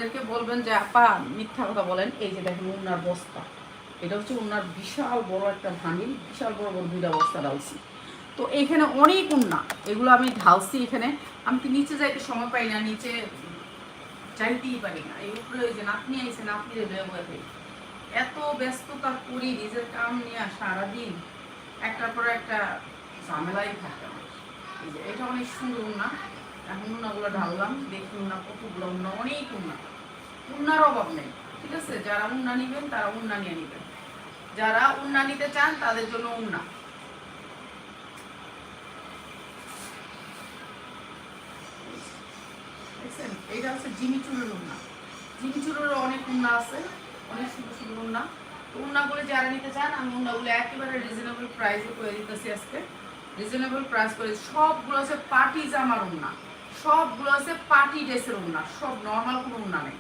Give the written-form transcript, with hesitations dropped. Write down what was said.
এদেরকে বলবেন যে আপা মিথ্যা কথা বলেন। এই যে দেখেন উন্নার বস্তা, এটা হচ্ছে উন্নার বিশাল বড় একটা ভাঙিল, বিশাল বড় বড় দুইটা বস্তা ঢালছি। তো এইখানে অনেক উন্না, এগুলো আমি ঢালছি এখানে। আমি কি নিচে যাইতে সময় পাই না, নিচে যাইতেই পারি না। এই উপরে ওই যে নাতনি আইসে, নাতনিরে বেয়ে এত ব্যস্ততা করি নিজের কাম নিয়ে সারাদিন, একটার পর একটা ঝামেলাই থাকে আমার। এই যে এটা অনেক সুন্দর উন্না। এখন উন্নাগুলো ঢাললাম, দেখি উন্না কতগুলো উন্না, অনেক উন্না, উন্নার অভাব নেই। ঠিক আছে, যারা উন্না নিবেন তারা উন্না নিয়ে নিবেন, যারা উন্না নিতে চান তাদের জন্য উন্না। দেখছেন, এইটা হচ্ছে জিমিচুরের উন্না। জিমিচুরেরও অনেক উন্না আছে, অনেক সুন্দর সুন্দর উন্না। তো উন্নাগুলো যারা নিতে চান আমি উন্নাগুলো একেবারে রিজনেবল প্রাইসে করে দিতেছি আজকে। রিজনেবল প্রাইস করে, সবগুলো আছে পার্টি জামার উন্না, সবগুলো আছে পার্টি ড্রেসের উন্না, সব নর্মাল কোনো উন্না নেই।